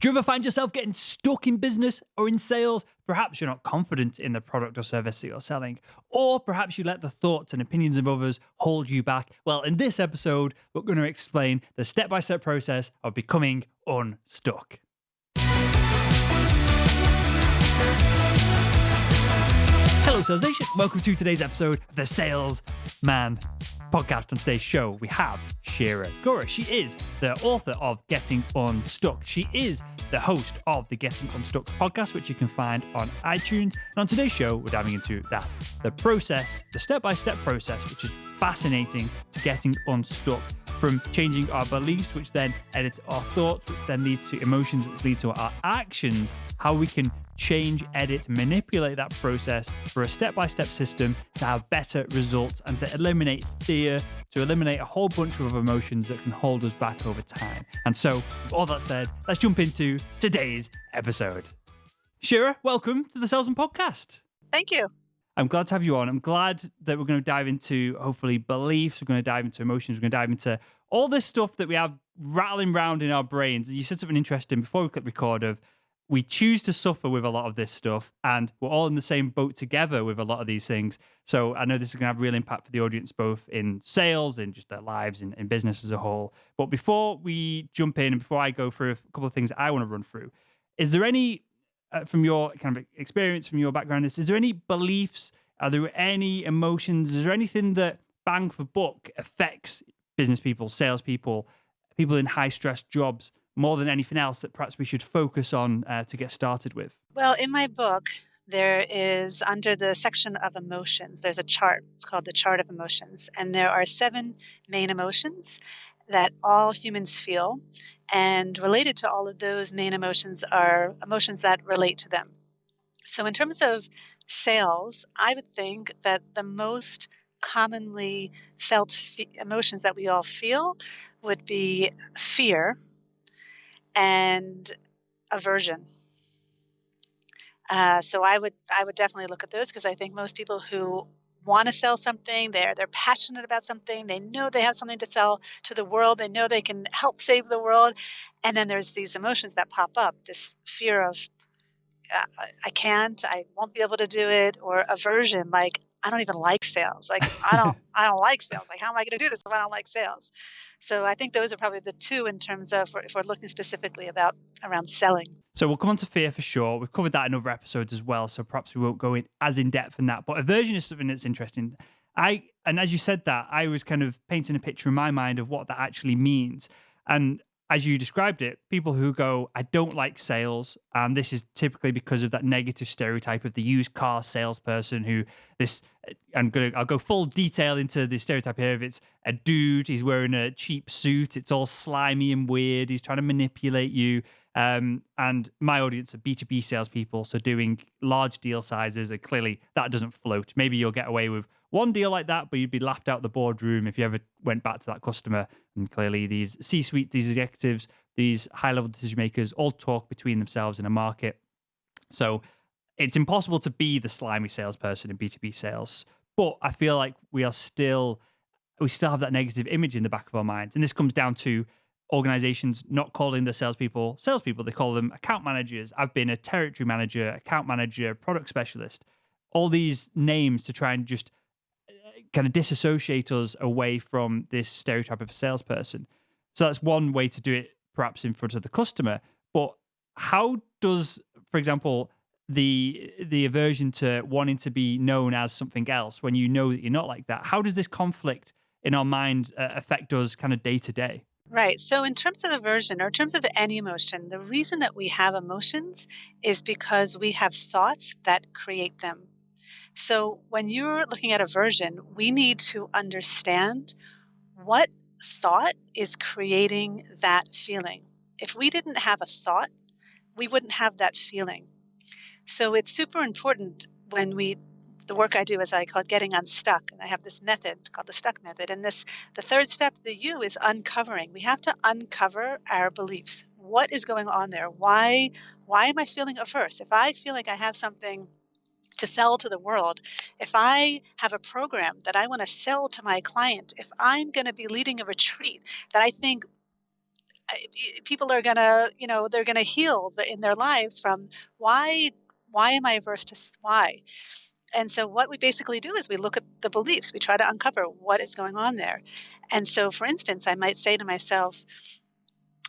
Do you ever find yourself getting stuck in business or in sales? Perhaps you're not confident in the product or service that you're selling, or perhaps you let the thoughts and opinions of others hold you back. Well, in this episode, we're going to explain the step-by-step process of becoming unstuck. Hello, Sales Nation. Welcome to today's episode of the Salesman podcast. On today's show, we have Shira Gura. She is the author of Getting Unstuck. She is the host of the Getting Unstuck podcast, which you can find on iTunes. And on today's show, we're diving into that. The process, the step-by-step process, which is fascinating, to getting unstuck, from changing our beliefs, which then edit our thoughts, which then lead to emotions, which lead to our actions, how we can change, edit, manipulate that process for a step-by-step system to have better results and to eliminate fear, to eliminate a whole bunch of emotions that can hold us back over time. And so, with all that said, let's jump into today's episode. Shira, welcome to the Salesman podcast. Thank you. I'm glad to have you on. I'm glad that we're going to dive into, hopefully, beliefs. We're going to dive into emotions. We're going to dive into all this stuff that we have rattling around in our brains. And you said something interesting before we click record of, we choose to suffer with a lot of this stuff, and we're all in the same boat together with a lot of these things. So I know this is going to have real impact for the audience, both in sales and just their lives and in business as a whole. But before we jump in and before I go through a couple of things that I want to run through, is there any, from your kind of experience, from your background, is there any beliefs? Are there any emotions? Is there anything that, bang for buck, affects business people, salespeople, people in high-stress jobs, more than anything else that perhaps we should focus on to get started with? Well, in my book, there is, under the section of emotions, there's a chart. It's called the chart of emotions. And there are 7 main emotions that all humans feel. And related to all of those main emotions are emotions that relate to them. So in terms of sales, I would think that the most commonly felt emotions that we all feel would be fear and aversion. So I would definitely look at those, because I think most people who want to sell something, they're passionate about something, they know they have something to sell to the world, they know they can help save the world, and then there's these emotions that pop up, this fear of I won't be able to do it, or aversion, like I don't even like sales. Like I don't like sales. Like how am I going to do this if I don't like sales? So I think those are probably the 2 in terms of if we're looking specifically around selling. So we'll come on to fear for sure. We've covered that in other episodes as well, so perhaps we won't go as in depth in that. But aversion is something that's interesting. And as you said that, I was kind of painting a picture in my mind of what that actually means. And as you described it, people who go, I don't like sales, and this is typically because of that negative stereotype of the used car salesperson who I'll go full detail into the stereotype here. If it's a dude, he's wearing a cheap suit, it's all slimy and weird, he's trying to manipulate you. And my audience are B2B salespeople, so doing large deal sizes, and clearly that doesn't float. Maybe you'll get away with one deal like that, but you'd be laughed out the boardroom if you ever went back to that customer. And clearly these C-suite, these executives, these high-level decision makers all talk between themselves in a market. So it's impossible to be the slimy salesperson in B2B sales. But I feel like we still have that negative image in the back of our minds. And this comes down to organizations not calling the salespeople, they call them account managers. I've been a territory manager, account manager, product specialist, all these names to try and just kind of disassociate us away from this stereotype of a salesperson. So that's one way to do it, perhaps in front of the customer. But how does, for example, the aversion to wanting to be known as something else when you know that you're not like that, how does this conflict in our mind affect us kind of day to day? Right. So in terms of aversion, or in terms of any emotion, the reason that we have emotions is because we have thoughts that create them. So when you're looking at aversion, we need to understand what thought is creating that feeling. If we didn't have a thought, we wouldn't have that feeling. So it's super important when the work I do is I call it getting unstuck. And I have this method called the STUCK method. And the 3rd step, the U, is uncovering. We have to uncover our beliefs. What is going on there? Why am I feeling averse? If I feel like I have something to sell to the world, if I have a program that I want to sell to my client, if I'm going to be leading a retreat that I think people are gonna, they're gonna heal in their lives from why. Why am I averse to why? And so what we basically do is we look at the beliefs. We try to uncover what is going on there. And so, for instance, I might say to myself,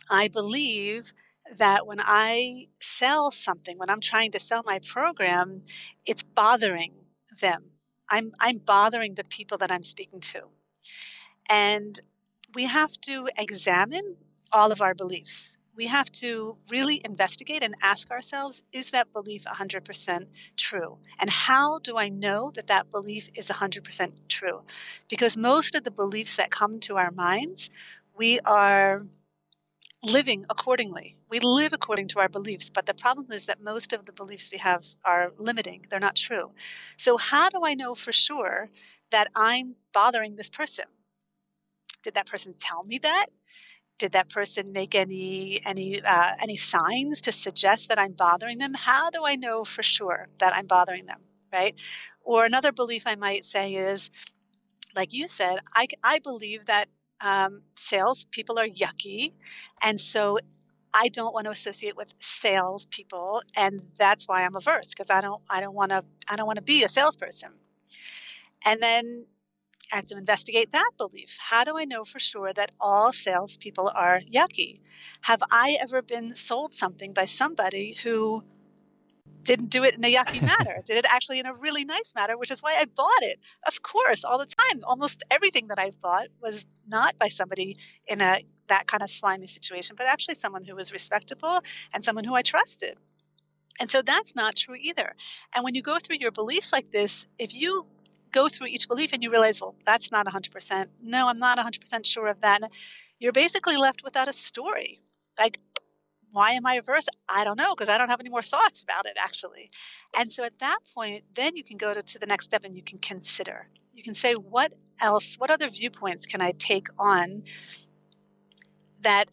I believe that when I sell something, when I'm trying to sell my program, it's bothering them. I'm bothering the people that I'm speaking to. And we have to examine all of our beliefs. We have to really investigate and ask ourselves, is that belief 100% true? And how do I know that that belief is 100% true? Because most of the beliefs that come to our minds, we are living accordingly. We live according to our beliefs, but the problem is that most of the beliefs we have are limiting. They're not true. So how do I know for sure that I'm bothering this person? Did that person tell me that? Did that person make any signs to suggest that I'm bothering them? How do I know for sure that I'm bothering them, right? Or another belief I might say is, like you said, I believe that sales people are yucky, and so I don't want to associate with salespeople, and that's why I'm averse because I don't want to be a salesperson. And then I have to investigate that belief. How do I know for sure that all salespeople are yucky? Have I ever been sold something by somebody who didn't do it in a yucky manner? Did it actually in a really nice manner, which is why I bought it. Of course, all the time. Almost everything that I've bought was not by somebody in that kind of slimy situation, but actually someone who was respectable and someone who I trusted. And so that's not true either. And when you go through your beliefs like this, if you go through each belief and you realize, well, that's not 100%. No, I'm not 100% sure of that. You're basically left without a story. Like, why am I averse? I don't know, because I don't have any more thoughts about it, actually. And so at that point, then you can go to the next step and you can consider. You can say, what else, what other viewpoints can I take on that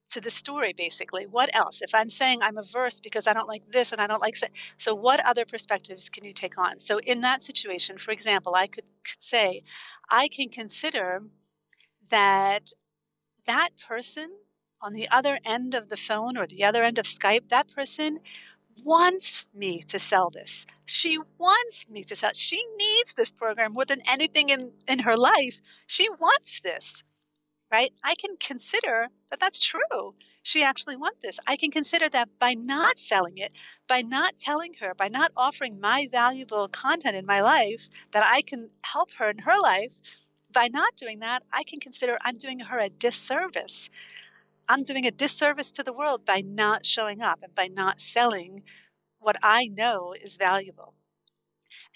to the story, basically? What else? If I'm saying I'm averse because I don't like this and I don't like so what other perspectives can you take on? So in that situation, for example, I could say, I can consider that that person on the other end of the phone or the other end of Skype, that person wants me to sell this. She wants me to sell. She needs this program more than anything in her life. She wants this, right? I can consider that that's true. She actually wants this. I can consider that by not selling it, by not telling her, by not offering my valuable content in my life that I can help her in her life, by not doing that, I can consider I'm doing her a disservice. I'm doing a disservice to the world by not showing up and by not selling what I know is valuable.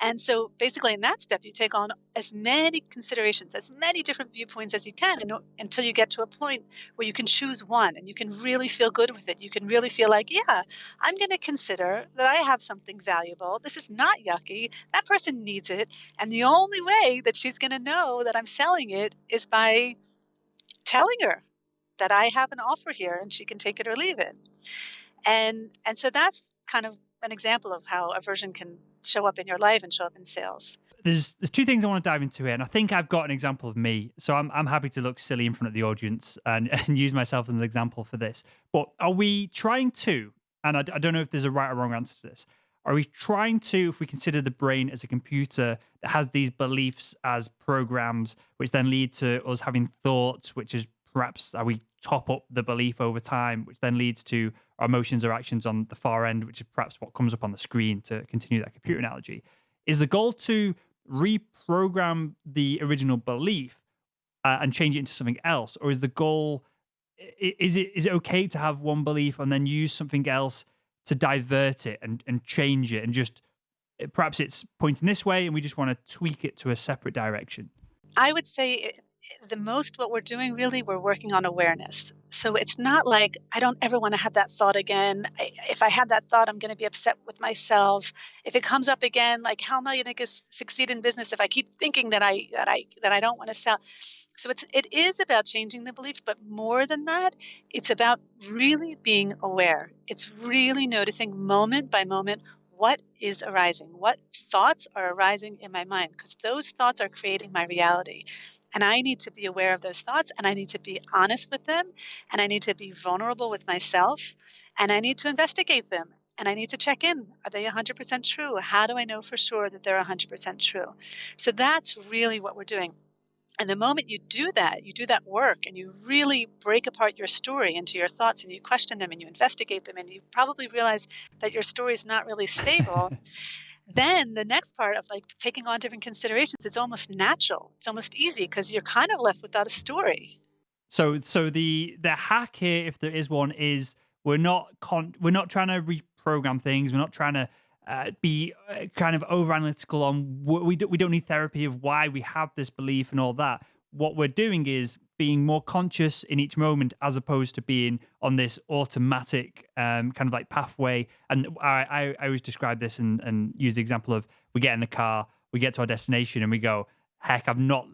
And so basically in that step, you take on as many considerations, as many different viewpoints as you can until you get to a point where you can choose one and you can really feel good with it. You can really feel like, yeah, I'm going to consider that I have something valuable. This is not yucky. That person needs it. And the only way that she's going to know that I'm selling it is by telling her that I have an offer here and she can take it or leave it. And so that's kind of an example of how aversion can show up in your life and show up in sales. There's two things I want to dive into here, and I think I've got an example of me. So I'm happy to look silly in front of the audience and, and use myself as an example for this. But are we trying to, and I don't know if there's a right or wrong answer to this, are we trying to, if we consider the brain as a computer that has these beliefs as programs, which then lead to us having thoughts, which is perhaps how we top up the belief over time, which then leads to our emotions or actions on the far end, which is perhaps what comes up on the screen, to continue that computer analogy? Is the goal to reprogram the original belief and change it into something else, or is the goal, is it okay to have one belief and then use something else to divert it and change it, and just perhaps it's pointing this way and we just want to tweak it to a separate direction? I would say the most what we're doing really, we're working on awareness. So it's not like I don't ever want to have that thought again. If I have that thought, I'm going to be upset with myself. If it comes up again, like how am I going to succeed in business if I keep thinking that I don't want to sell? So it is about changing the belief, but more than that, it's about really being aware. It's really noticing moment by moment what is arising, what thoughts are arising in my mind, because those thoughts are creating my reality. And I need to be aware of those thoughts, and I need to be honest with them, and I need to be vulnerable with myself, and I need to investigate them. And I need to check in. Are they 100% true? How do I know for sure that they're 100% true? So that's really what we're doing. And the moment you do that work, and you really break apart your story into your thoughts, and you question them and you investigate them, and you probably realize that your story is not really stable, then the next part of like taking on different considerations, it's almost natural. It's almost easy because you're kind of left without a story. So the hack here, if there is one, is we're not trying to reprogram things. We're not trying to be kind of over analytical on we don't need therapy of why we have this belief and all that. What we're doing is being more conscious in each moment, as opposed to being on this automatic kind of like pathway. And I always describe this and use the example of, we get in the car, we get to our destination, and we go, heck, I've not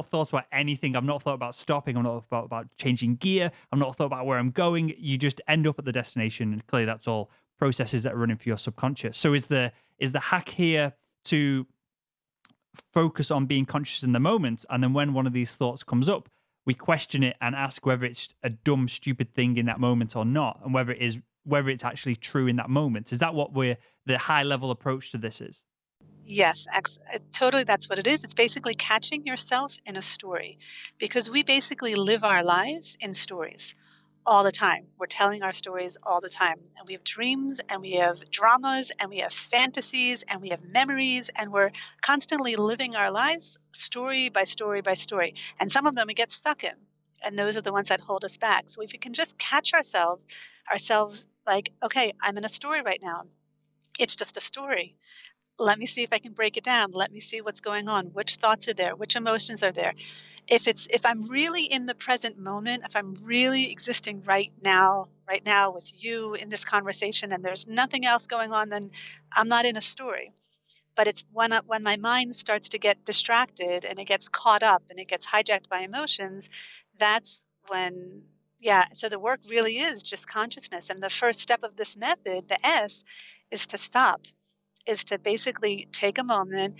thought about anything. I've not thought about stopping. I've not thought about changing gear. I've not thought about where I'm going. You just end up at the destination, and clearly that's all processes that are running for your subconscious. So is the hack here to focus on being conscious in the moment, and then when one of these thoughts comes up, we question it and ask whether it's a dumb, stupid thing in that moment or not, and whether it's actually true in that moment. Is that what the high level approach to this is? Yes, totally. That's what it is. It's basically catching yourself in a story, because we basically live our lives in stories all the time. We're telling our stories all the time. And we have dreams, and we have dramas, and we have fantasies, and we have memories, and we're constantly living our lives story by story by story. And some of them we get stuck in. And those are the ones that hold us back. So if we can just catch ourselves like, okay, I'm in a story right now. It's just a story. Let me see if I can break it down. Let me see what's going on. Which thoughts are there? Which emotions are there? If I'm really in the present moment, if I'm really existing right now with you in this conversation, and there's nothing else going on, then I'm not in a story. But it's when my mind starts to get distracted, and it gets caught up, and it gets hijacked by emotions, that's when, yeah. So the work really is just consciousness. And the first step of this method, the S, is to stop, is to basically take a moment,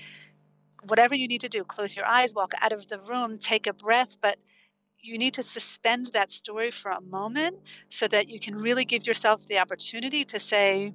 whatever you need to do, close your eyes, walk out of the room, take a breath, but you need to suspend that story for a moment so that you can really give yourself the opportunity to say,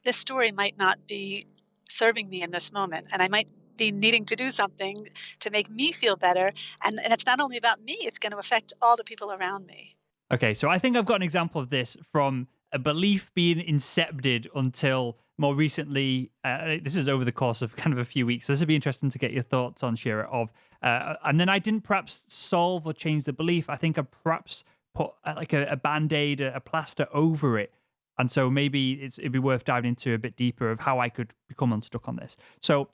this story might not be serving me in this moment, and I might be needing to do something to make me feel better. And it's not only about me, it's going to affect all the people around me. Okay, so I think I've got an example of this from a belief being incepted until more recently. This is over the course of kind of a few weeks. This would be interesting to get your thoughts on, Shira. And then I didn't perhaps solve or change the belief. I think I perhaps put like a band-aid, a plaster over it. And so maybe it'd be worth diving into a bit deeper of how I could become unstuck on this. So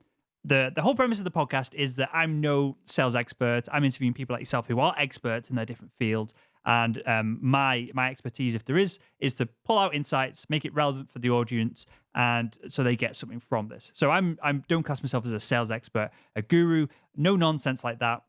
the whole premise of the podcast is that I'm no sales expert. I'm interviewing people like yourself who are experts in their different fields. And my expertise, if there is to pull out insights, make it relevant for the audience, and so they get something from this. So I don't class myself as a sales expert, a guru, no nonsense like that.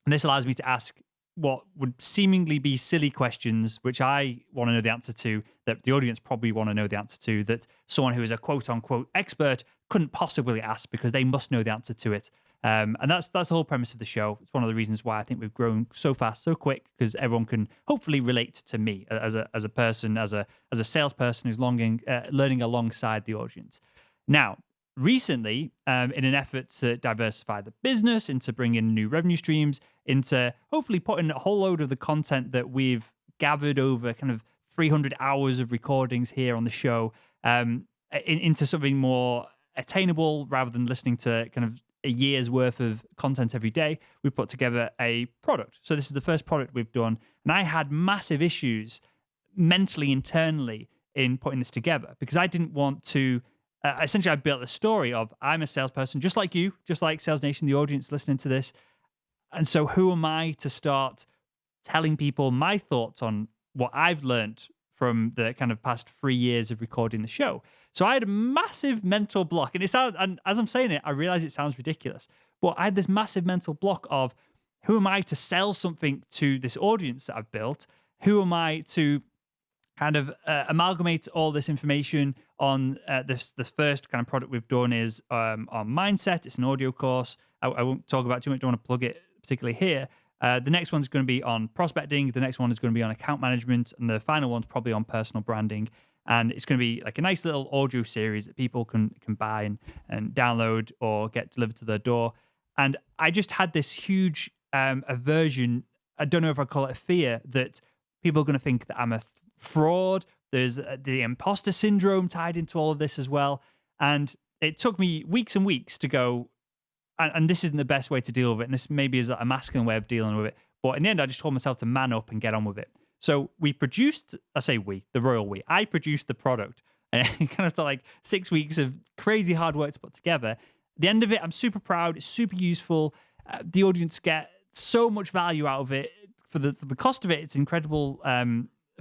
And this allows me to ask what would seemingly be silly questions, which I want to know the answer to, that the audience probably want to know the answer to, that someone who is a quote unquote expert couldn't possibly ask because they must know the answer to it. And that's the whole premise of the show. It's one of the reasons why I think we've grown so fast, so quick, because everyone can hopefully relate to me as a person, as a salesperson who's learning alongside the audience. Now, recently, in an effort to diversify the business, into bringing in new revenue streams, into hopefully putting a whole load of the content that we've gathered over kind of 300 hours of recordings here on the show into something more attainable rather than listening to kind of a year's worth of content every day, we put together a product. So this is the first product we've done. And I had massive issues mentally, internally in putting this together because I didn't want to, essentially I built a story of I'm a salesperson, just like you, just like Sales Nation, the audience listening to this. And so who am I to start telling people my thoughts on what I've learned from the kind of past 3 years of recording the show? So I had a massive mental block, and and as I'm saying it, I realize it sounds ridiculous, but I had this massive mental block of who am I to sell something to this audience that I've built? Who am I to kind of amalgamate all this information on this first kind of product we've done is on mindset. It's an audio course. I won't talk about it too much. Don't want to plug it particularly here. The next one's going to be on prospecting. The next one is going to be on account management. And the final one's probably on personal branding. And it's going to be like a nice little audio series that people can buy and download or get delivered to their door. And I just had this huge aversion. I don't know if I call it a fear that people are going to think that I'm a fraud. There's the imposter syndrome tied into all of this as well. And it took me weeks and weeks to go, and this isn't the best way to deal with it. And this maybe is a masculine way of dealing with it. But in the end, I just told myself to man up and get on with it. So we produced, I say we, the royal we, I produced the product. And it kind of took like 6 weeks of crazy hard work to put together. At the end of it, I'm super proud. It's super useful. The audience get so much value out of it. For the cost of it, it's incredible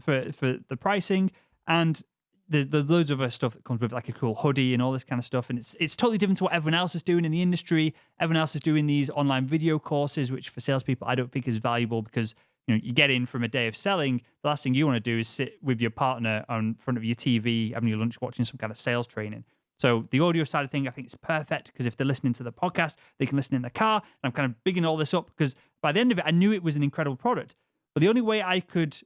for the pricing. And there's loads of other stuff that comes with like a cool hoodie and all this kind of stuff. And it's totally different to what everyone else is doing in the industry. Everyone else is doing these online video courses, which for salespeople, I don't think is valuable because you get in from a day of selling. The last thing you want to do is sit with your partner on front of your TV, having your lunch, watching some kind of sales training. So the audio side of thing, I think it's perfect because if they're listening to the podcast, they can listen in the car. And I'm kind of bigging all this up because by the end of it, I knew it was an incredible product. But the only way I could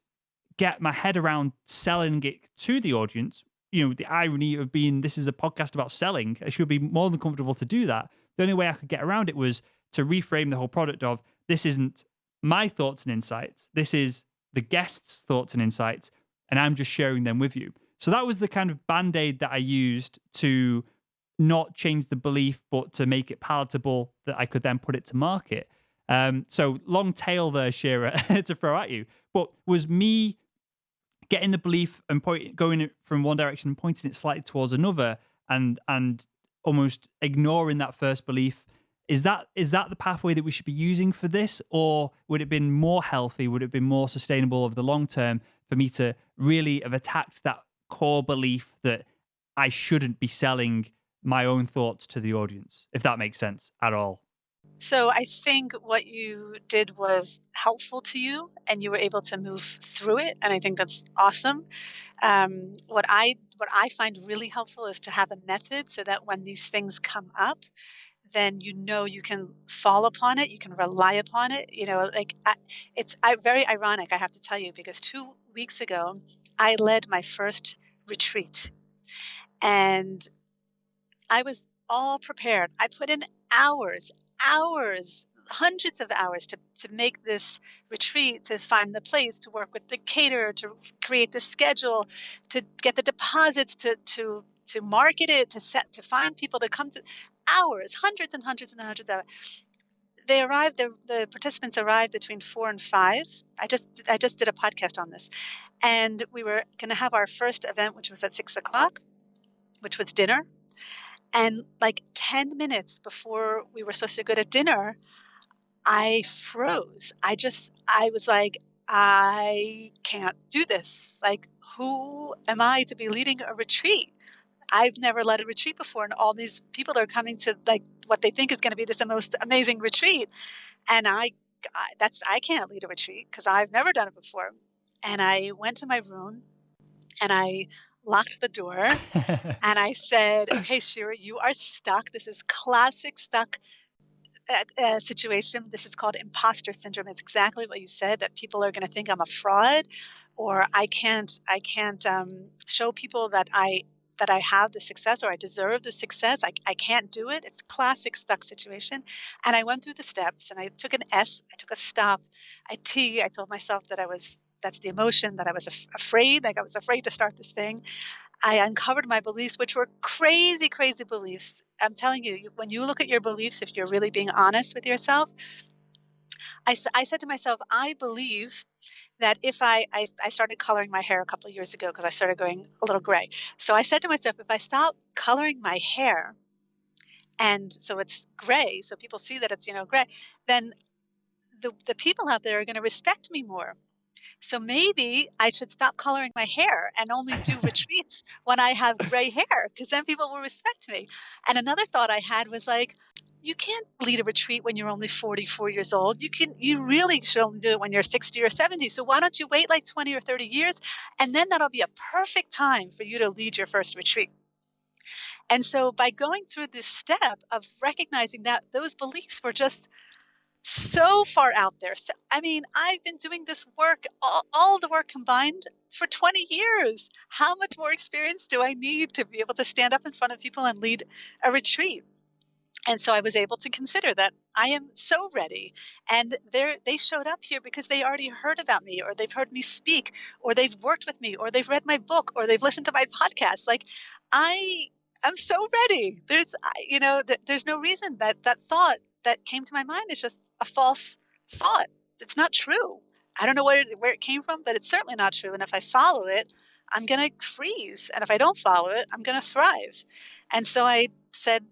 get my head around selling it to the audience, the irony of being this is a podcast about selling, I should be more than comfortable to do that. The only way I could get around it was to reframe the whole product of this isn't my thoughts and insights. This is the guest's thoughts and insights, and I'm just sharing them with you. So that was the kind of band-aid that I used to not change the belief, but to make it palatable that I could then put it to market. So long tail there, Shira, to throw at you. But was me getting the belief and going it from one direction and pointing it slightly towards another and almost ignoring that first belief. Is that the pathway that we should be using for this? Or would it have been more healthy? Would it have been more sustainable over the long term for me to really have attacked that core belief that I shouldn't be selling my own thoughts to the audience, if that makes sense at all? So I think what you did was helpful to you and you were able to move through it. And I think that's awesome. What I find really helpful is to have a method so that when these things come up, then you can fall upon it, you can rely upon it. It's very ironic, I have to tell you, because 2 weeks ago, I led my first retreat. And I was all prepared. I put in hours, hundreds of hours to make this retreat, to find the place, to work with the caterer, to create the schedule, to get the deposits, to market it, to find people to come to. Hours, hundreds and hundreds and hundreds of hours. They arrived. The participants arrived between 4 and 5. I just did a podcast on this, and we were going to have our first event, which was at 6:00, which was dinner. And like 10 minutes before we were supposed to go to dinner, I froze. I was like, I can't do this. Like, who am I to be leading a retreat? I've never led a retreat before, and all these people are coming to like what they think is going to be this most amazing retreat, and I can't lead a retreat because I've never done it before. And I went to my room, and I locked the door, and I said, "Okay, Shira, you are stuck. This is classic stuck situation. This is called imposter syndrome. It's exactly what you said, that people are going to think I'm a fraud, or I can't show people that I have the success, or I deserve the success. I can't do it. It's classic stuck situation." And I went through the steps, and I took an S, I took a stop, I told myself that's the emotion, that I was afraid, like I was afraid to start this thing. I uncovered my beliefs, which were crazy, crazy beliefs. I'm telling you, when you look at your beliefs, if you're really being honest with yourself, I said to myself, I believe that if I started coloring my hair a couple of years ago because I started going a little gray. So I said to myself, if I stop coloring my hair, and so it's gray, so people see that it's, gray, then the people out there are going to respect me more. So maybe I should stop coloring my hair and only do retreats when I have gray hair, because then people will respect me. And another thought I had was like, you can't lead a retreat when you're only 44 years old. You really should only do it when you're 60 or 70. So why don't you wait like 20 or 30 years? And then that'll be a perfect time for you to lead your first retreat. And so by going through this step of recognizing that those beliefs were just So far out there. So, I mean, I've been doing this work, all the work combined, for 20 years. How much more experience do I need to be able to stand up in front of people and lead a retreat? And so I was able to consider that I am so ready. And they showed up here because they already heard about me, or they've heard me speak, or they've worked with me, or they've read my book, or they've listened to my podcast. Like, I am so ready. There's no reason that that thought that came to my mind is just a false thought. It's not true. I don't know where it came from, but it's certainly not true. And if I follow it, I'm going to freeze. And if I don't follow it, I'm going to thrive. And so I said,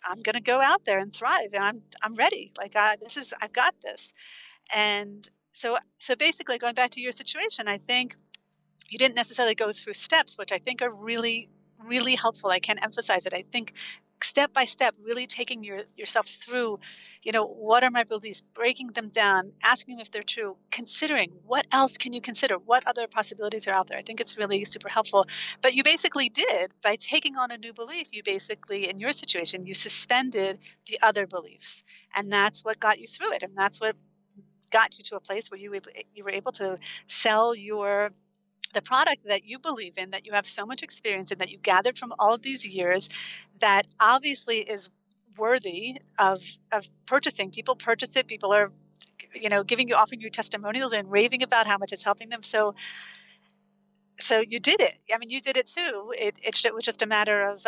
I'm going to go out there and thrive, and I'm ready. Like, I've got this. And so basically, going back to your situation, I think you didn't necessarily go through steps, which I think are really, really helpful. I can't emphasize it. I think step by step, really taking yourself through, what are my beliefs, breaking them down, asking them if they're true, considering what else can you consider, what other possibilities are out there. I think it's really super helpful. But you basically did, by taking on a new belief, you basically, in your situation, you suspended the other beliefs. And that's what got you through it. And that's what got you to a place where you were able to sell the product that you believe in, that you have so much experience in, that you gathered from all of these years, that obviously is worthy of purchasing. People purchase it. People are, offering you testimonials and raving about how much it's helping them. So you did it. I mean, you did it too. It was just a matter of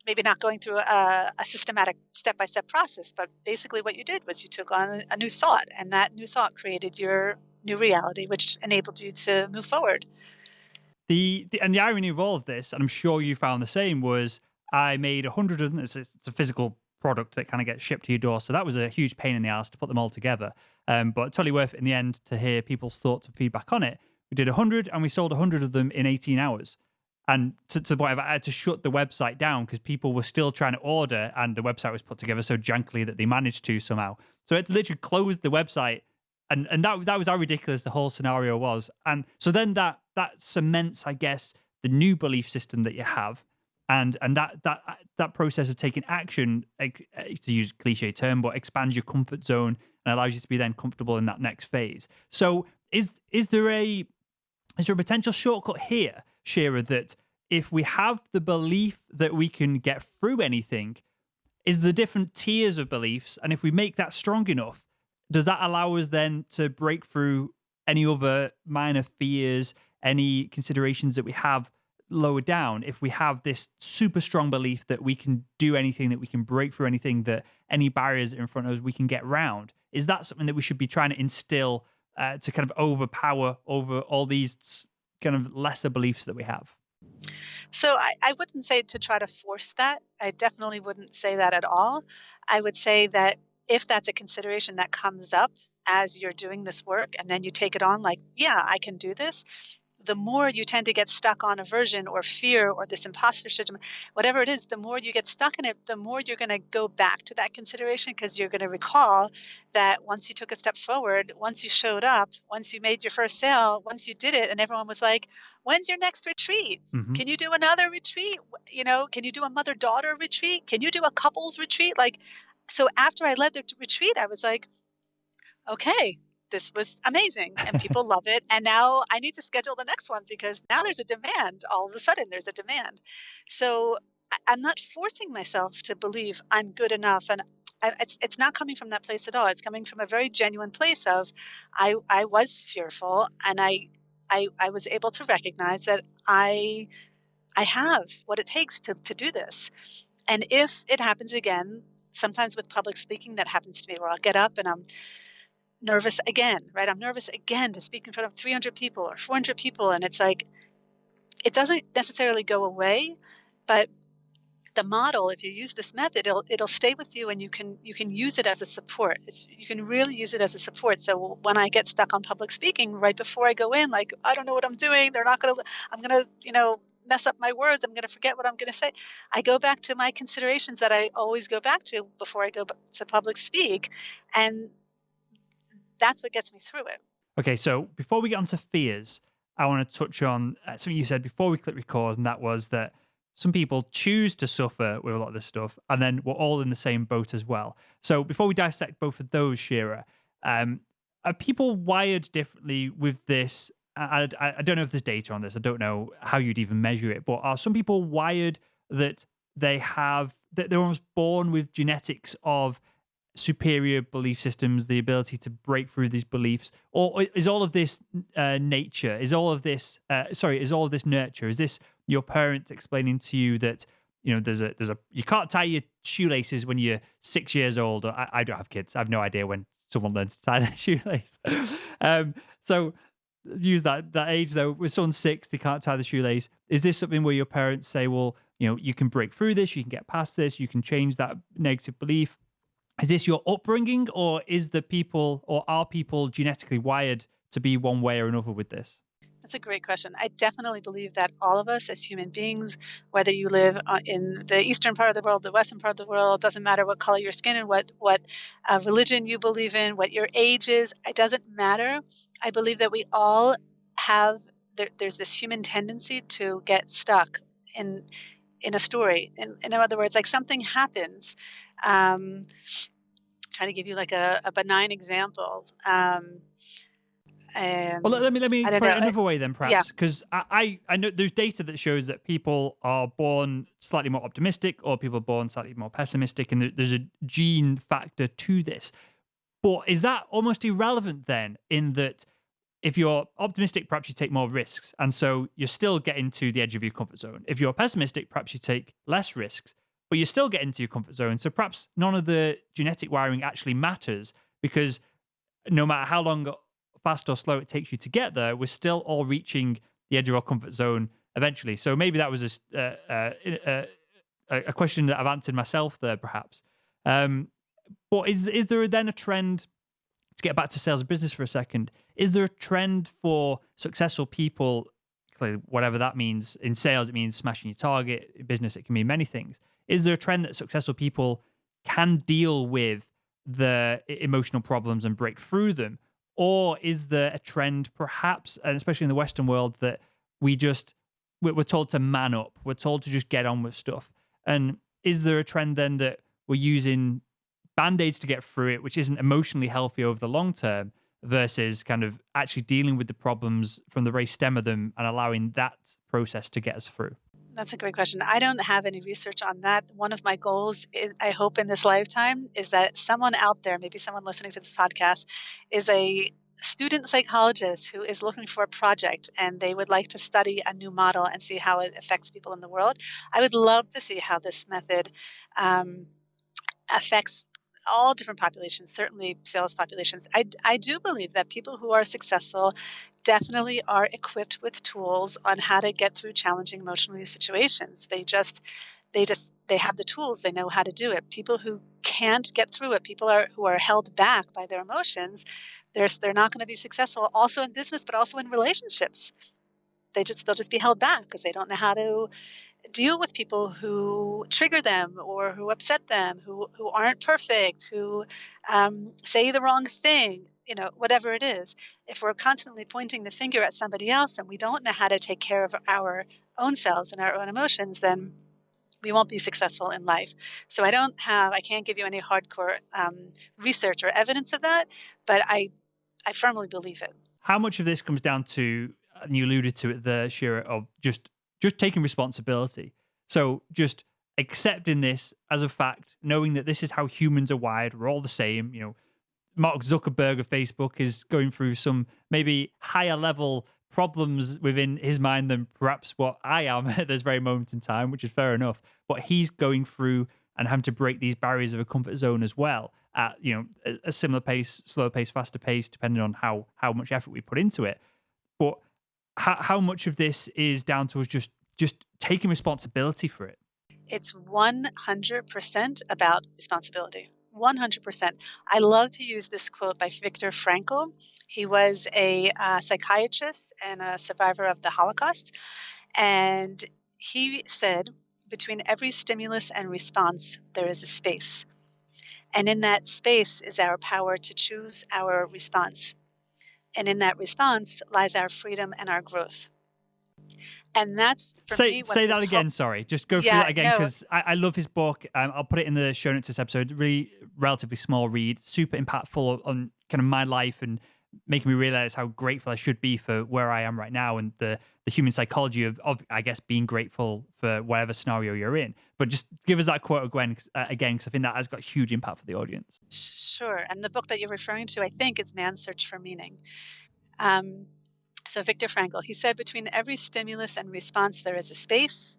maybe not going through a systematic step-by-step process, but basically what you did was you took on a new thought, and that new thought created your new reality, which enabled you to move forward. And the irony of all of this, and I'm sure you found the same, was I made 100 of them. It's a physical product that kind of gets shipped to your door. So that was a huge pain in the ass to put them all together. But totally worth it in the end to hear people's thoughts and feedback on it. We did 100 and we sold 100 of them in 18 hours. And to the point of I had to shut the website down because people were still trying to order and the website was put together so jankily that they managed to somehow. So it literally closed the website, and that was how ridiculous the whole scenario was. And so then that cements, I guess, the new belief system that you have, and that process of taking action, to use a cliche term, but expands your comfort zone and allows you to be then comfortable in that next phase. So is there a potential shortcut here, Shira, that if we have the belief that we can get through anything, is the different tiers of beliefs, and if we make that strong enough, does that allow us then to break through any other minor fears, any considerations that we have lower down? If we have this super strong belief that we can do anything, that we can break through anything, that any barriers in front of us we can get round, is that something that we should be trying to instill to kind of overpower over all these kind of lesser beliefs that we have? So I wouldn't say to try to force that. I definitely wouldn't say that at all. I would say that if that's a consideration that comes up as you're doing this work, and then you take it on, like, yeah, I can do this, the more you tend to get stuck on aversion or fear or this imposter syndrome, whatever it is, the more you get stuck in it, the more you're going to go back to that consideration, because you're going to recall that once you took a step forward, once you showed up, once you made your first sale, once you did it, and everyone was like, when's your next retreat? Hmm. Can you do another retreat? Can you do a mother-daughter retreat? Can you do a couples retreat? Like, so after I led the retreat, I was like, okay, this was amazing and people love it. And now I need to schedule the next one because now there's a demand. All of a sudden, there's a demand. So I'm not forcing myself to believe I'm good enough. And it's not coming from that place at all. It's coming from a very genuine place of I was fearful, and I was able to recognize that I have what it takes to do this. And if it happens again, sometimes with public speaking, that happens to me where I'll get up and I'm nervous again, right? I'm nervous again to speak in front of 300 people or 400 people. And it's like, it doesn't necessarily go away, but the model, if you use this method, it'll stay with you, and you can use it as a support. You can really use it as a support. So when I get stuck on public speaking, right before I go in, like, I don't know what I'm doing. I'm going to, mess up my words. I'm going to forget what I'm going to say. I go back to my considerations that I always go back to before I go to public speak. And that's what gets me through it. Okay, so before we get onto fears, I want to touch on something you said before we click record, and that was that some people choose to suffer with a lot of this stuff, and then we're all in the same boat as well. So before we dissect both of those, Shira, are people wired differently with this? I don't know if there's data on this. I don't know how you'd even measure it, but are some people wired that that they're almost born with genetics of superior belief systems, the ability to break through these beliefs, or is all of this nature? Is all of this is all of this nurture? Is this your parents explaining to you that there's a you can't tie your shoelaces when you're 6 years old? Or I don't have kids. I have no idea when someone learns to tie their shoelace. So use that age though. With someone 6, they can't tie the shoelace. Is this something where your parents say, well, you can break through this, you can get past this, you can change that negative belief? Is this your upbringing, or are people genetically wired to be one way or another with this? That's a great question. I definitely believe that all of us as human beings, whether you live in the eastern part of the world, the western part of the world, doesn't matter what color your skin and what religion you believe in, what your age is, it doesn't matter. I believe that we all have there's this human tendency to get stuck in a story. In other words, like something happens. Trying to give you like a benign example. Well, let me I don't put know. it another way then, Yeah. perhaps, because I know there's data that shows that people are born slightly more optimistic, or people are born slightly more pessimistic, and there's a gene factor to this. But is that almost irrelevant then, in that if you're optimistic, perhaps you take more risks, and so you're still getting to the edge of your comfort zone. If you're pessimistic, perhaps you take less risks, but you're still getting to your comfort zone. So perhaps none of the genetic wiring actually matters, because no matter how long, fast or slow it takes you to get there, we're still all reaching the edge of our comfort zone eventually. So maybe that was a question that I've answered myself there, perhaps. But is there then a trend, to get back to sales and business for a second, is there a trend for successful people, clearly whatever that means? In sales, it means smashing your target. In business, it can mean many things. Is there a trend that successful people can deal with the emotional problems and break through them? Or is there a trend, perhaps, and especially in the Western world, that we're told to man up, we're told to just get on with stuff? And is there a trend then that we're using band-aids to get through it, which isn't emotionally healthy over the long term, versus kind of actually dealing with the problems from the very stem of them and allowing that process to get us through? That's a great question. I don't have any research on that. One of my goals, I hope in this lifetime, is that someone out there, maybe someone listening to this podcast, is a student psychologist who is looking for a project and they would like to study a new model and see how it affects people in the world. I would love to see how this method affects all different populations, certainly sales populations. I do believe that people who are successful definitely are equipped with tools on how to get through challenging emotional situations. They have the tools, they know how to do it. People who can't get through it, who are held back by their emotions, they're not going to be successful also in business, but also in relationships. They'll just be held back because they don't know how to deal with people who trigger them or who upset them, who aren't perfect, who say the wrong thing, whatever it is. If we're constantly pointing the finger at somebody else and we don't know how to take care of our own selves and our own emotions, then we won't be successful in life. So I can't give you any hardcore research or evidence of that, but I firmly believe it. How much of this comes down to, and you alluded to it there, Shira, of just taking responsibility? So just accepting this as a fact, knowing that this is how humans are wired. We're all the same. Mark Zuckerberg of Facebook is going through some maybe higher level problems within his mind than perhaps what I am at this very moment in time, which is fair enough. But he's going through and having to break these barriers of a comfort zone as well, at a similar pace, slower pace, faster pace, depending on how much effort we put into it. But how much of this is down to us just taking responsibility for it? It's 100% about responsibility. 100%. I love to use this quote by Viktor Frankl. He was a psychiatrist and a survivor of the Holocaust. And he said, between every stimulus and response, there is a space. And in that space is our power to choose our response. And in that response lies our freedom and our growth. And that's for me what Say that this whole again. Sorry, just go through yeah, that again no, because I love his book. I'll put it in the show notes this episode. Really, relatively small read, super impactful on kind of my life and making me realize how grateful I should be for where I am right now and the human psychology of I guess being grateful for whatever scenario you're in. But just give us that quote again, because I think that has got huge impact for the audience. sure. And the book that you're referring to, I think, is Man's Search for Meaning. Um, so Viktor Frankl, he said, between every stimulus and response, there is a space.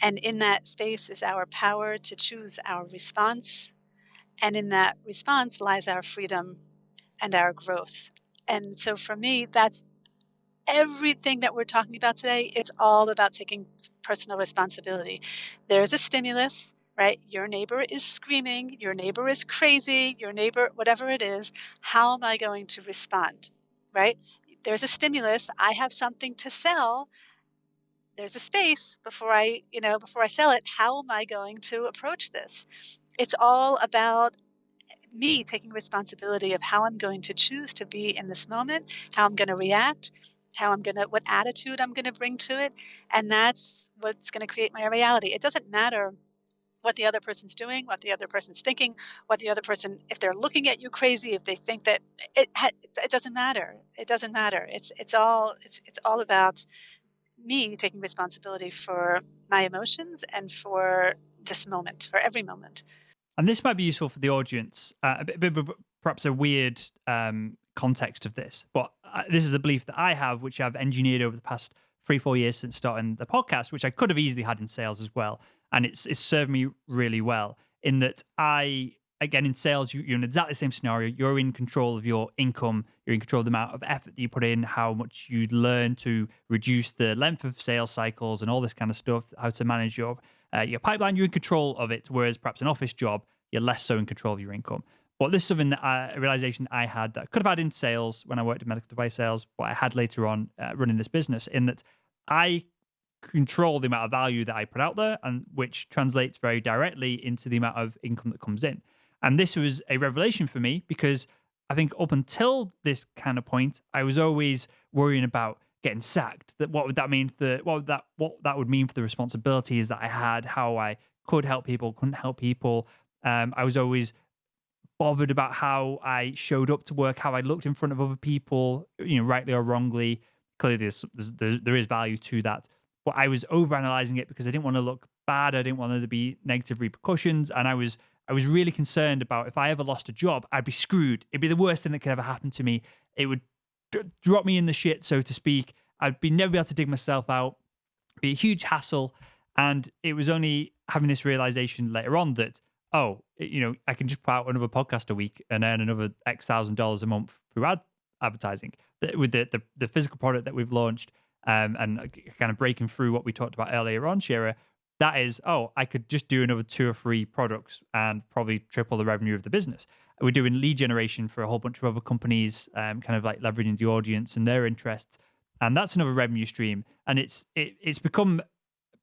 And in that space is our power to choose our response. And in that response lies our freedom and our growth. And so for me, that's everything that we're talking about today. It's all about taking personal responsibility. There's a stimulus, right? Your neighbor is screaming, your neighbor is crazy, your neighbor, whatever it is. How am I going to respond, right? There's a stimulus. I have something to sell. There's a space before I sell it. How am I going to approach this? It's all about me taking responsibility of how I'm going to choose to be in this moment, how I'm going to react, what attitude I'm going to bring to it. And that's what's going to create my reality. It doesn't matter what the other person's doing, what the other person's thinking, what the other person, if they're looking at you crazy, if they think that it doesn't matter. It doesn't matter. It's all about me taking responsibility for my emotions and for this moment, for every moment. And this might be useful for the audience. Perhaps a weird context of this, but this is a belief that I have, which I've engineered over the past 3-4 years since starting the podcast, which I could have easily had in sales as well, and it's served me really well. In that again in sales, you're in exactly the same scenario. You're in control of your income. You're in control of the amount of effort that you put in, how much you learn to reduce the length of sales cycles, and all this kind of stuff. How to manage your pipeline, you're in control of it. Whereas perhaps an office job, you're less so in control of your income. But this is something that a realization I had that I could have had in sales when I worked in medical device sales, but I had later on running this business, in that I control the amount of value that I put out there, and which translates very directly into the amount of income that comes in. And this was a revelation for me because I think up until this kind of point, I was always worrying about getting sacked. That what would that mean? What that would mean for the responsibilities that I had, how I could help people, couldn't help people. I was always bothered about how I showed up to work, how I looked in front of other people, rightly or wrongly. Clearly, there is value to that, but I was overanalyzing it because I didn't want to look bad. I didn't want there to be negative repercussions, and I was really concerned about if I ever lost a job, I'd be screwed. It'd be the worst thing that could ever happen to me. It would drop me in the shit, so to speak. I'd never be able to dig myself out. It'd be a huge hassle. And it was only having this realization later on that, I can just put out another podcast a week and earn another X $1,000s a month through advertising. With the physical product that we've launched, and kind of breaking through what we talked about earlier on, Shira, that is, I could just do another 2 or 3 products and probably triple the revenue of the business. We're doing lead generation for a whole bunch of other companies, kind of like leveraging the audience and their interests. And that's another revenue stream. And it's become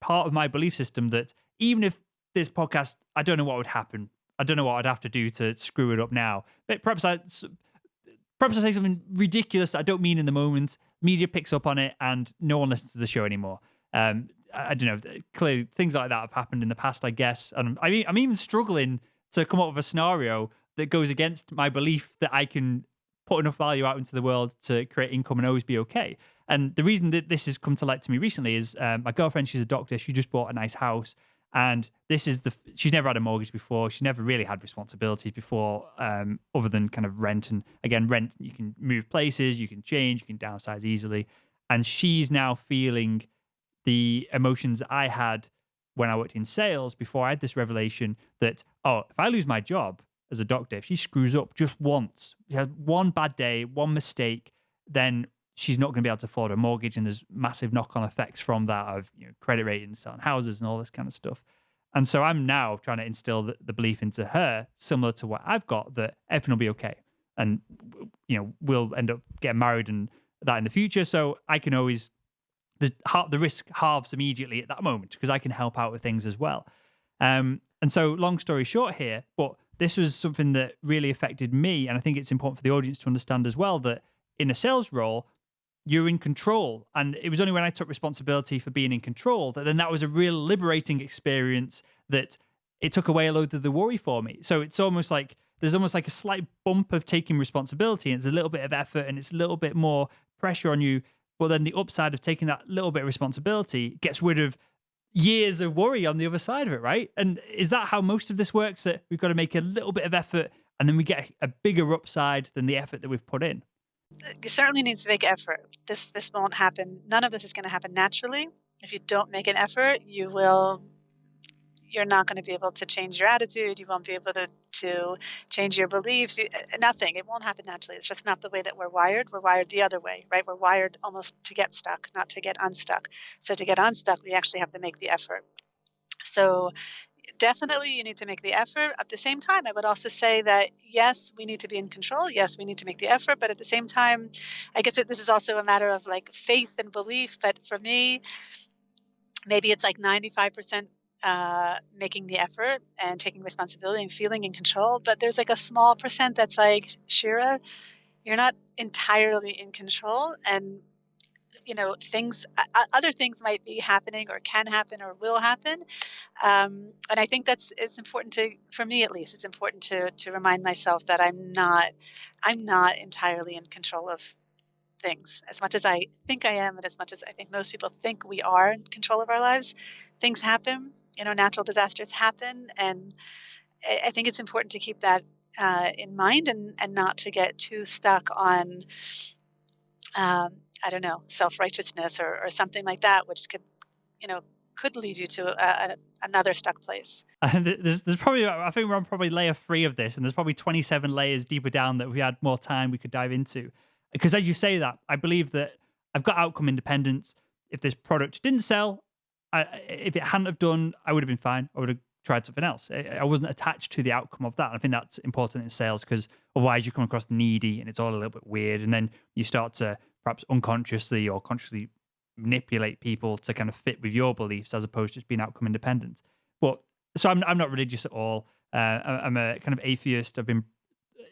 part of my belief system that even if this podcast, I don't know what would happen. I don't know what I'd have to do to screw it up now. But perhaps I say something ridiculous that I don't mean in the moment. Media picks up on it and no one listens to the show anymore. I don't know. Clearly, things like that have happened in the past, I guess. And I'm even struggling to come up with a scenario that goes against my belief that I can put enough value out into the world to create income and always be okay. And the reason that this has come to light to me recently is my girlfriend, she's a doctor. She just bought a nice house. And she's never had a mortgage before. She never really had responsibilities before, other than kind of rent. And again, rent, you can move places, you can change, you can downsize easily. And she's now feeling the emotions I had when I worked in sales before I had this revelation that, if I lose my job as a doctor, if she screws up just once, she had one bad day, one mistake, then she's not going to be able to afford a mortgage, and there's massive knock-on effects from that of credit ratings, selling houses, and all this kind of stuff. And so I'm now trying to instill the belief into her, similar to what I've got, that everything will be okay, and we'll end up getting married and that in the future. So I can always the risk halves immediately at that moment because I can help out with things as well. And so, long story short here, but this was something that really affected me, and I think it's important for the audience to understand as well that in a sales role, you're in control. And it was only when I took responsibility for being in control that then that was a real liberating experience, that it took away a load of the worry for me. So it's almost like there's almost like a slight bump of taking responsibility, and it's a little bit of effort and it's a little bit more pressure on you. But then the upside of taking that little bit of responsibility gets rid of years of worry on the other side of it, right? And is that how most of this works? That we've got to make a little bit of effort and then we get a bigger upside than the effort that we've put in? You certainly need to make effort. This won't happen. None of this is going to happen naturally. If you don't make an effort, you're not going to be able to change your attitude. You won't be able to change your beliefs. Nothing. It won't happen naturally. It's just not the way that we're wired. We're wired the other way, right? We're wired almost to get stuck, not to get unstuck. So to get unstuck, we actually have to make the effort. So definitely you need to make the effort. At the same time, I would also say that, yes, we need to be in control. Yes, we need to make the effort. But at the same time, I guess this is also a matter of like faith and belief. But for me, maybe it's like 95% making the effort and taking responsibility and feeling in control. But there's like a small percent that's like, Shira, you're not entirely in control. And things, other things might be happening or can happen or will happen. And I think it's important for me at least, it's important to remind myself that I'm not entirely in control of things. As much as I think I am, and as much as I think most people think we are in control of our lives, things happen. Natural disasters happen, and I think it's important to keep that in mind, and not to get too stuck on, I don't know, self-righteousness or something like that, which could lead you to another stuck place. And there's probably, I think we're on probably layer 3 of this, and there's probably 27 layers deeper down that if we had more time we could dive into. Because as you say that, I believe that I've got outcome independence. If this product didn't sell, if it hadn't have done, I would have been fine. I would have tried something else. I wasn't attached to the outcome of that. And I think that's important in sales, because otherwise you come across needy and it's all a little bit weird. And then you start to perhaps unconsciously or consciously manipulate people to kind of fit with your beliefs as opposed to just being outcome independent. But so I'm not religious at all. I'm a kind of atheist. I've been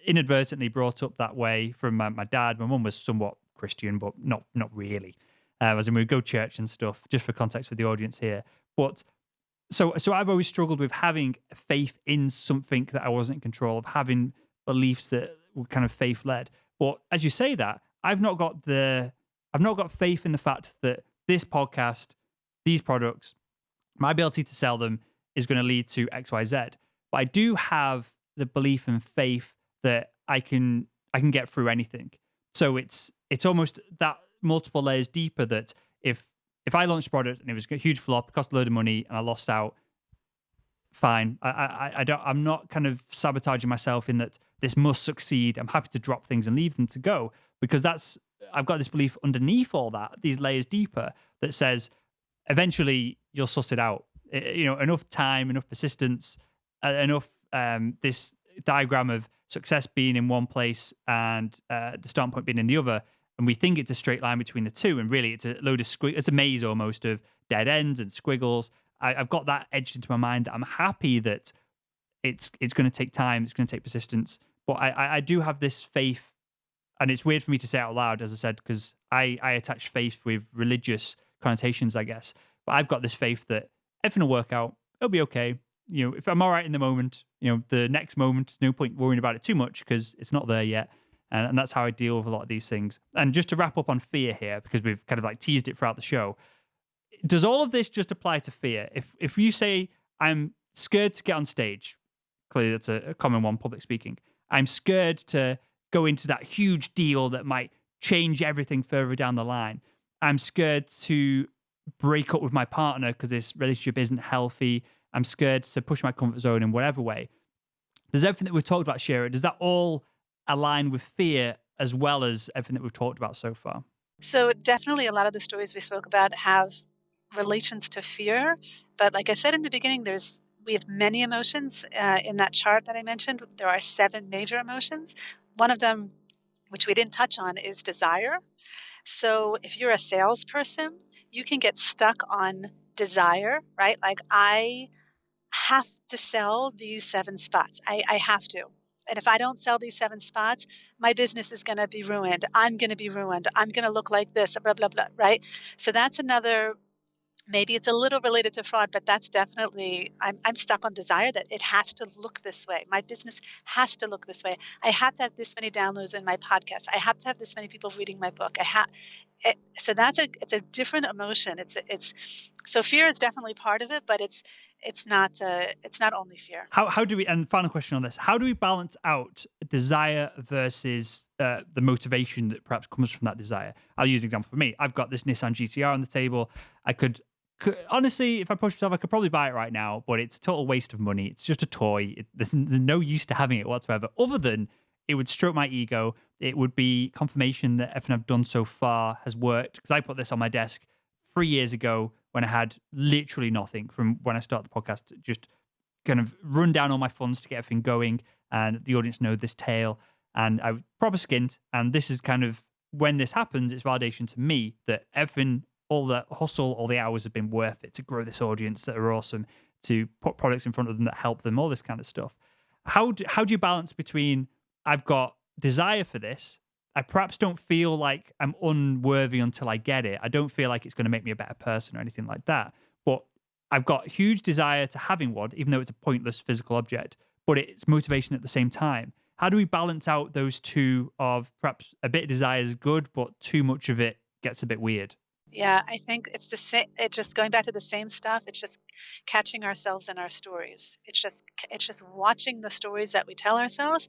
inadvertently brought up that way from my dad. My mum was somewhat Christian, but not really. As in, we would go to church and stuff, just for context for the audience here. But so I've always struggled with having faith in something that I wasn't in control of, having beliefs that were kind of faith led. But as you say that, I've not got faith in the fact that this podcast, these products, my ability to sell them is going to lead to X, Y, Z. But I do have the belief and faith that I can get through anything. So it's almost that multiple layers deeper, that if I launched a product and it was a huge flop, it cost a load of money and I lost out, fine. I'm not kind of sabotaging myself in that this must succeed. I'm happy to drop things and leave them to go, because I've got this belief underneath all that, these layers deeper, that says eventually you'll suss it out. Enough time, enough persistence, enough this diagram of success being in one place and the starting point being in the other, and we think it's a straight line between the two, and really it's a load of it's a maze almost of dead ends and squiggles. I've got that edged into my mind. I'm happy that it's going to take time, it's going to take persistence, but I do have this faith, and it's weird for me to say out loud, as I said, because I attach faith with religious connotations, I guess. But I've got this faith that everything will work out. It'll be okay. If I'm all right in the moment, the next moment, no point worrying about it too much because it's not there yet. And that's how I deal with a lot of these things. And just to wrap up on fear here, because we've kind of like teased it throughout the show, does all of this just apply to fear? If you say, I'm scared to get on stage, clearly that's a common one, public speaking. I'm scared to go into that huge deal that might change everything further down the line. I'm scared to break up with my partner because this relationship isn't healthy. I'm scared to push my comfort zone in whatever way. Does everything that we've talked about, Shira, does that all align with fear as well as everything that we've talked about so far? So definitely a lot of the stories we spoke about have relations to fear. But like I said in the beginning, we have many emotions. In that chart that I mentioned, there are 7 major emotions. One of them, which we didn't touch on, is desire. So if you're a salesperson, you can get stuck on desire, right? Like, I have to sell these 7 spots. I have to. And if I don't sell these 7 spots, my business is going to be ruined. I'm going to be ruined. I'm going to look like this, blah, blah, blah, right? So that's another, maybe it's a little related to fraud, but that's definitely, I'm stuck on desire that it has to look this way. My business has to look this way. I have to have this many downloads in my podcast. I have to have this many people reading my book. So it's a different emotion. So fear is definitely part of it, but it's not only fear. How do we, and final question on this, how do we balance out desire versus the motivation that perhaps comes from that desire? I'll use an example for me. I've got this Nissan GTR on the table. I could honestly, if I push myself, I could probably buy it right now, but it's a total waste of money. It's just a toy. There's no use to having it whatsoever, other than it would stroke my ego. It would be confirmation that everything I've done so far has worked, because I put this on my desk 3 years ago when I had literally nothing from when I started the podcast, just kind of run down all my funds to get everything going, and the audience know this tale, and I was proper skint, and this is kind of, when this happens, it's validation to me that everything, all the hustle, all the hours have been worth it to grow this audience that are awesome, to put products in front of them that help them, all this kind of stuff. How do you balance between, I've got desire for this, I perhaps don't feel like I'm unworthy until I get it. I don't feel like it's going to make me a better person or anything like that. But I've got huge desire to having one, even though it's a pointless physical object, but it's motivation at the same time. How do we balance out those two, of perhaps a bit of desire is good, but too much of it gets a bit weird? Yeah, I think it's the same. It's just going back to the same stuff. It's just catching ourselves in our stories. It's just watching the stories that we tell ourselves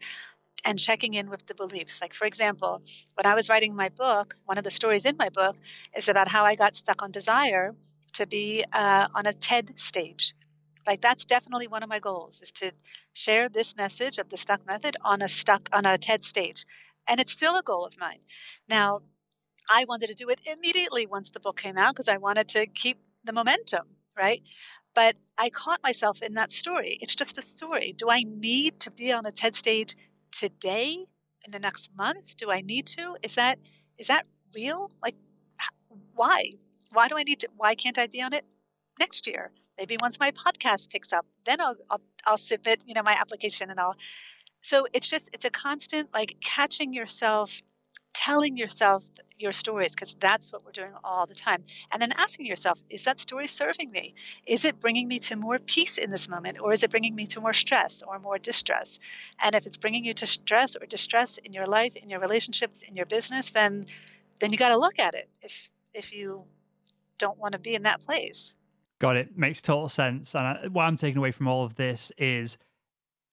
and checking in with the beliefs. Like, for example, when I was writing my book, one of the stories in my book is about how I got stuck on desire to be on a TED stage. Like, that's definitely one of my goals, is to share this message of the stuck method on a TED stage. And it's still a goal of mine. Now, I wanted to do it immediately once the book came out because I wanted to keep the momentum, right? But I caught myself in that story. It's just a story. Do I need to be on a TED stage today, in the next month? Do I need to? Is that real? Like, why? Why do I need to? Why can't I be on it next year? Maybe once my podcast picks up, then I'll submit, my application, and I'll. So it's a constant, like, catching yourself, telling yourself your stories, because that's what we're doing all the time. And then asking yourself, is that story serving me? Is it bringing me to more peace in this moment? Or is it bringing me to more stress or more distress? And if it's bringing you to stress or distress in your life, in your relationships, in your business, then you got to look at it if you don't want to be in that place. Got it. Makes total sense. And what I'm taking away from all of this is,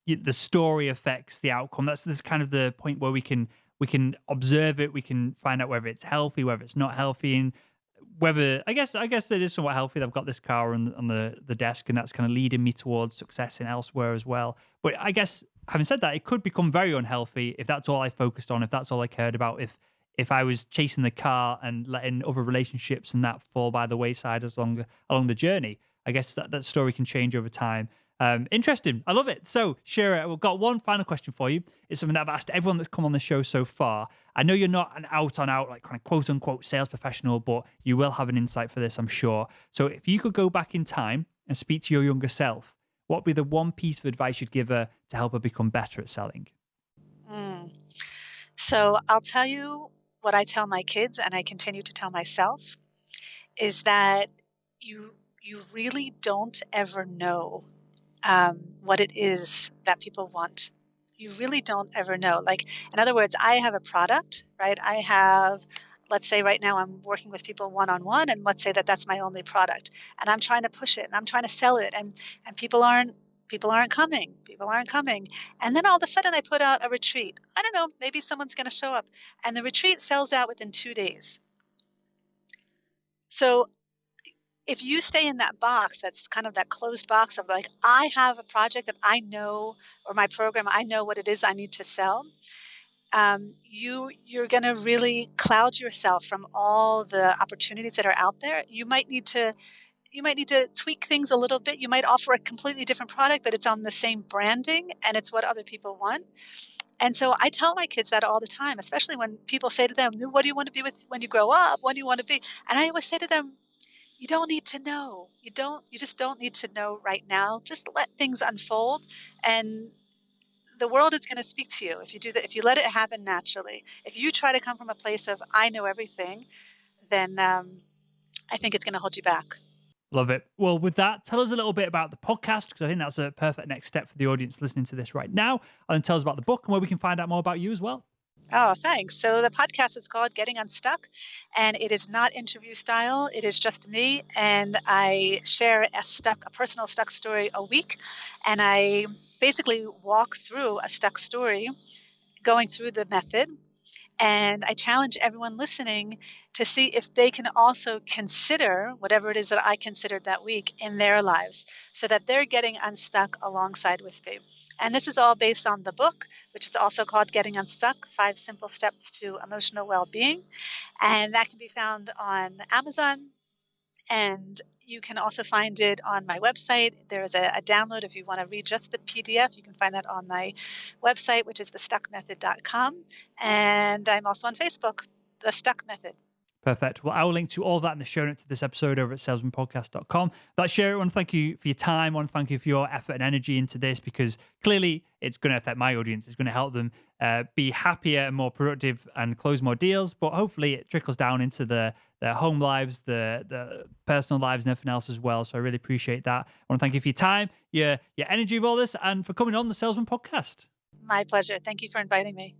the story affects the outcome. That's kind of the point where we can observe it. We can find out whether it's healthy, whether it's not healthy, and whether, I guess it is somewhat healthy. I've got this car on the desk, and that's kind of leading me towards success in elsewhere as well. But I guess, having said that, it could become very unhealthy if that's all I focused on, if that's all I cared about, if I was chasing the car and letting other relationships and that fall by the wayside along the journey. I guess that story can change over time. Interesting. I love it. So, Shira, we've got one final question for you. It's something that I've asked everyone that's come on the show so far. I know you're not an out on out, like, kind of quote unquote sales professional, but you will have an insight for this, I'm sure. So, if you could go back in time and speak to your younger self, what would be the one piece of advice you'd give her to help her become better at selling? Mm. So I'll tell you what I tell my kids, and I continue to tell myself, is that you really don't ever know what it is that people want. You really don't ever know. Like, in other words, I have a product, right? Let's say right now I'm working with people one on one, and let's say that that's my only product, and I'm trying to push it, and I'm trying to sell it, and people aren't coming, and then all of a sudden I put out a retreat. I don't know, maybe someone's going to show up, and the retreat sells out within 2 days. So if you stay in that box, that's kind of that closed box of, like, I have a project that I know, or my program, I know what it is I need to sell. You're going to really cloud yourself from all the opportunities that are out there. You might need to tweak things a little bit. You might offer a completely different product, but it's on the same branding and it's what other people want. And so I tell my kids that all the time, especially when people say to them, what do you want to be with when you grow up? What do you want to be? And I always say to them, you don't need to know. You just don't need to know right now. Just let things unfold. And the world is going to speak to you if you do that. If you let it happen naturally, if you try to come from a place of I know everything, then I think it's going to hold you back. Love it. Well, with that, tell us a little bit about the podcast, because I think that's a perfect next step for the audience listening to this right now. And then tell us about the book and where we can find out more about you as well. Oh, thanks. So the podcast is called Getting Unstuck, and it is not interview style. It is just me, and I share a personal stuck story a week, and I basically walk through a stuck story, going through the method. And I challenge everyone listening to see if they can also consider whatever it is that I considered that week in their lives so that they're getting unstuck alongside with me. And this is all based on the book, which is also called Getting Unstuck, 5 Simple Steps to Emotional Well-Being. And that can be found on Amazon. And you can also find it on my website. There is a download if you want to read just the PDF. You can find that on my website, which is thestuckmethod.com. And I'm also on Facebook, The Stuck Method. Perfect. Well, I will link to all that in the show notes to this episode over at salesmanpodcast.com. That's Shira. I want to thank you for your time. I want to thank you for your effort and energy into this, because clearly it's going to affect my audience. It's going to help them be happier and more productive and close more deals. But hopefully it trickles down into their home lives, the personal lives and everything else as well. So I really appreciate that. I want to thank you for your time, your energy of all this, and for coming on the Salesman Podcast. My pleasure. Thank you for inviting me.